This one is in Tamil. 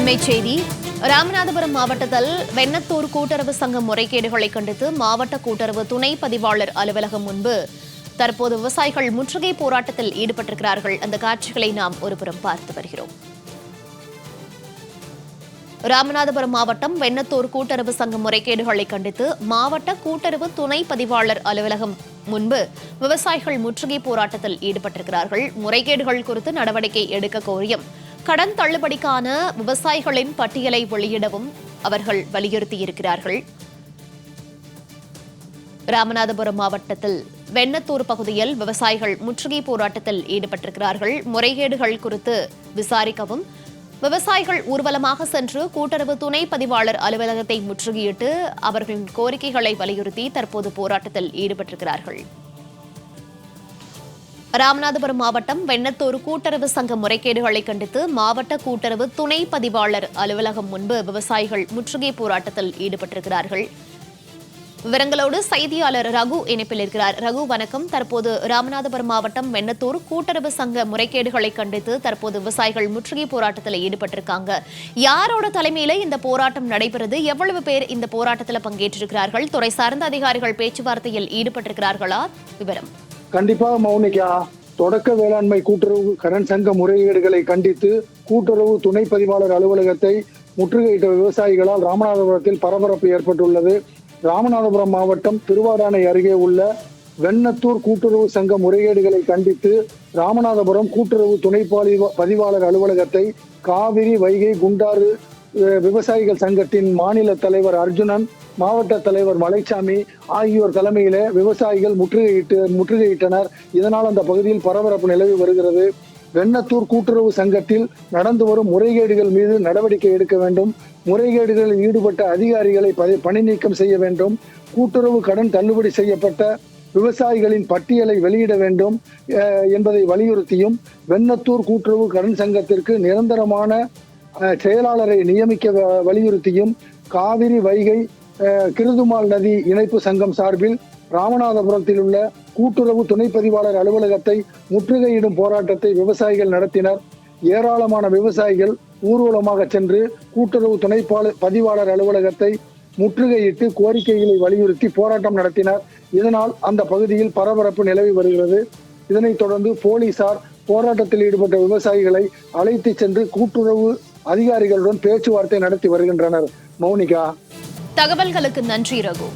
அண்மைச் செய்தி. ராமநாதபுரம் மாவட்டத்தில் வெண்ணத்தூர் கூட்டுறவு சங்க முறைகேடுகளை கண்டித்து மாவட்ட கூட்டுறவு துணை பதிவாளர் அலுவலகம் முன்பு தற்போது விவசாயிகள் முற்றுகை போராட்டத்தில் ஈடுபட்டிருக்கிறார்கள். அந்த காட்சிகளை நாம் ஒருபுறம் பார்த்து வருகிறோம். ராமநாதபுரம் மாவட்டம் வெண்ணத்தூர் கூட்டுறவு சங்க முறைகேடுகளை கண்டித்து மாவட்ட கூட்டுறவு துணை பதிவாளர் அலுவலகம் முன்பு விவசாயிகள் முற்றுகை போராட்டத்தில் ஈடுபட்டிருக்கிறார்கள். முறைகேடுகள் குறித்து நடவடிக்கை எடுக்க கோரியும் கடன் தள்ளுபடிக்கான விவசாயிகளின் பட்டியலை வெளியிடவும் அவர்கள் வலியுறுத்தியிருக்கிறார்கள். ராமநாதபுரம் மாவட்டத்தில் வெண்ணத்தூர் பகுதியில் விவசாயிகள் முற்றுகை போராட்டத்தில் ஈடுபட்டிருக்கிறார்கள். முறைகேடுகள் குறித்து விசாரிக்கவும் விவசாயிகள் ஊர்வலமாக சென்று கூட்டுறவு துணை பதிவாளர் அலுவலகத்தை முற்றுகையிட்டு அவர்களின் கோரிக்கைகளை வலியுறுத்தி தற்போது போராட்டத்தில் ஈடுபட்டிருக்கிறார்கள். ராமநாதபுரம் மாவட்டம் வெண்ணத்தூர் கூட்டுறவு சங்க முறைகேடுகளை கண்டித்து மாவட்ட கூட்டுறவு துணை பதிவாளர் அலுவலகம் முன்பு விவசாயிகள் முற்றுகை போராட்டத்தில் ஈடுபட்டிருக்கிறார்கள். விவரங்களோடு செய்தியாளர் ரகு இணைப்பில் இருக்கிறார். ரகு, வணக்கம். தற்போது ராமநாதபுரம் மாவட்டம் வெண்ணத்தூர் கூட்டுறவு சங்க முறைகேடுகளை கண்டித்து தற்போது விவசாயிகள் முற்றுகை போராட்டத்தில் ஈடுபட்டிருக்காங்க. யாரோட தலைமையில இந்த போராட்டம் நடைபெறுது? எவ்வளவு பேர் இந்த போராட்டத்தில் பங்கேற்றிருக்கிறார்கள்? துறை சார்ந்த அதிகாரிகள் பேச்சுவார்த்தையில் ஈடுபட்டிருக்கிறார்களா? விவரம். கண்டிப்பாக மௌனிகா, தொடக்க வேளாண்மை கூட்டுறவு கடன் சங்க முறைகேடுகளை கண்டித்து கூட்டுறவு துணை பதிவாளர் அலுவலகத்தை முற்றுகையிட்ட விவசாயிகளால் ராமநாதபுரத்தில் பரபரப்பு ஏற்பட்டுள்ளது. ராமநாதபுரம் மாவட்டம் திருவாடானை அருகே உள்ள வெண்ணத்தூர் கூட்டுறவு சங்க முறைகேடுகளை கண்டித்து ராமநாதபுரம் கூட்டுறவு துணை பதிவாளர் அலுவலகத்தை காவிரி, வைகை, குண்டாறு விவசாயிகள் சங்கத்தின் மாநில தலைவர் அர்ஜுனன், மாவட்ட தலைவர் மலைச்சாமி ஆகியோர் தலைமையில விவசாயிகள் முற்றுகையிட்டனர். இதனால் அந்த பகுதியில் பரபரப்பு நிலவி வருகிறது. வெண்ணத்தூர் கூட்டுறவு சங்கத்தில் நடந்து வரும் முறைகேடுகள் மீது நடவடிக்கை எடுக்க வேண்டும். முறைகேடுகளில் ஈடுபட்ட அதிகாரிகளை பணி நீக்கம் செய்ய வேண்டும். கூட்டுறவு கடன் தள்ளுபடி செய்யப்பட்ட விவசாயிகளின் பட்டியலை வெளியிட வேண்டும் என்பதை வலியுறுத்தியும் வெண்ணத்தூர் கூட்டுறவு கடன் சங்கத்திற்கு நிரந்தரமான செயலாளரை நியமிக்க வலியுறுத்தியும் காவிரி, வைகை, கிருதுமால் நதி இணைப்பு சங்கம் சார்பில் ராமநாதபுரத்தில் உள்ள கூட்டுறவு துணை பதிவாளர் அலுவலகத்தை முற்றுகையிடும் போராட்டத்தை விவசாயிகள் நடத்தினர். ஏராளமான விவசாயிகள் ஊர்வலமாக சென்று கூட்டுறவு துணை பதிவாளர் அலுவலகத்தை முற்றுகையிட்டு கோரிக்கைகளை வலியுறுத்தி போராட்டம் நடத்தினர். இதனால் அந்த பகுதியில் பரபரப்பு நிலவி வருகிறது. இதனைத் தொடர்ந்து போலீசார் போராட்டத்தில் ஈடுபட்ட விவசாயிகளை அழைத்து சென்று கூட்டுறவு அதிகாரிகளுடன் பேச்சுவார்த்தை நடத்தி வருகின்றனர். மௌனிகா, தகவல்களுக்கு நன்றி ரகு.